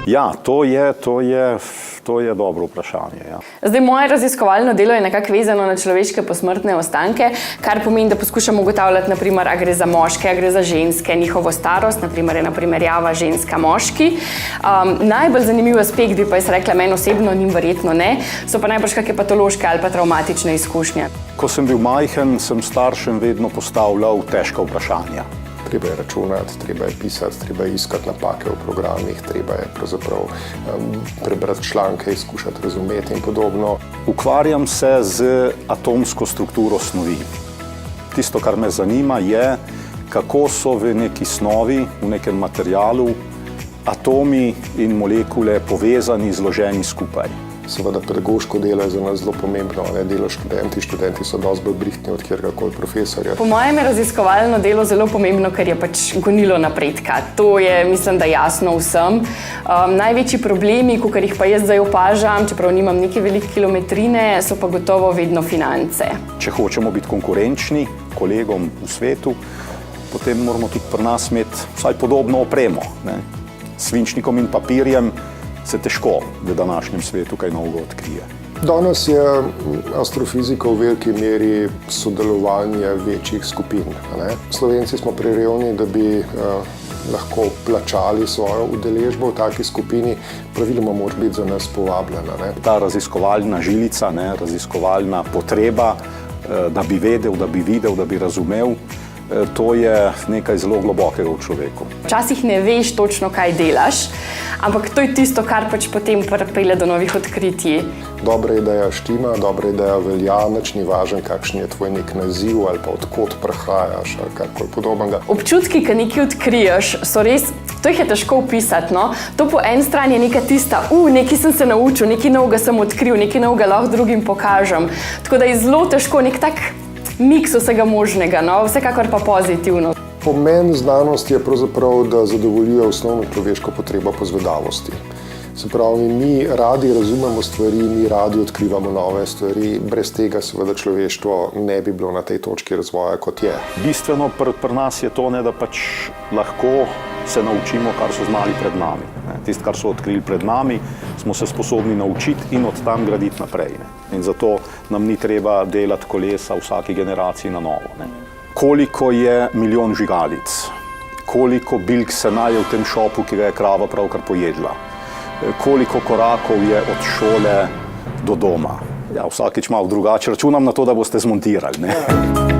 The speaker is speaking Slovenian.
Ja, to je dobro vprašanje. Ja. Zdaj, moje raziskovalno delo je nekako vezano na človeške posmrtne ostanke, kar pomeni, da poskušam ugotavljati, naprimer, a gre za moške, a gre za ženske, njihovo starost, naprimer, ena primerjava ženska-moški. Najbolj zanimiv aspekt bi pa jaz rekla, meni osebno, njim verjetno ne, so pa najbrž kakšne patološke ali pa travmatične izkušnje. Ko sem bil majhen, sem staršem vedno postavljal težka vprašanja. Treba je računati, treba je pisati, treba je iskati napake v programih, treba je pravzaprav prebrati članke, izkušati razumeti in podobno. Ukvarjam se z atomsko strukturo snovi. Tisto, kar me zanima, je, kako so v neki snovi, v nekem materialu, atomi in molekule povezani, zloženi skupaj. Seveda pedagoško delo je za nas zelo pomembno, delo študenti. Študenti so dosti bolj brihtni od kateregakoli profesorja. Po mojem je raziskovalno delo zelo pomembno, ker je pač gonilo napredka. To je, mislim, da jasno vsem. Največji problemi, kakor jih pa jaz zdaj opažam, čeprav nimam neke velike kilometrine, so pa gotovo vedno finance. Če hočemo biti konkurenčni kolegom v svetu, potem moramo tudi pri nas imeti vsaj podobno opremo. S svinčnikom in papirjem se težko v današnjem svetu kaj novega odkrije. Danes je astrofizika v veliki meri sodelovanje večjih skupin. Slovenci smo prerevni, da bi lahko plačali svojo udeležbo v taki skupini, praviloma mora biti za nas povabljena. Ta raziskovalna žilica, raziskovalna potreba, da bi vedel, da bi videl, da bi razumel, to je nekaj zelo globokega v človeku. Včasih ne veš točno, kaj delaš, ampak to je tisto, kar pač potem pripelje do novih odkritij. Dobra ideja štima, dobra ideja velja, nič ni važno, kakšen je tvoj nek naziv ali pa odkot prihajaš ali karkoli podobnega. Občutki, ki nekaj odkriješ, so res, to jih je težko opisati. To po eni strani je neka tista, nekaj sem se naučil, nekaj novega sem odkril, nekaj novega lahko drugim pokažem. Tako da je zelo težko, nek tak miks vsega možnega, vsekakor pa pozitivno. Pomen znanosti je pravzaprav, da zadovoljuje osnovno človeško potrebo po zvedavosti. Se pravi, mi radi razumemo stvari, mi radi odkrivamo nove stvari, brez tega seveda človeštvo ne bi bilo na tej točki razvoja, kot je. Bistveno pri nas je to, da pač lahko se naučimo, kar so znali pred nami. Tisto, kar so odkrili pred nami, smo se sposobni naučiti in od tam graditi naprej. In zato nam ni treba delati kolesa vsaki generaciji na novo. Koliko je milijon žigalic, koliko bilk se naje v tem šopu, ki ga je krava pravkar pojedla, koliko korakov je od šole do doma. Ja, vsakič malo drugače, računam na to, da boste zmontirali.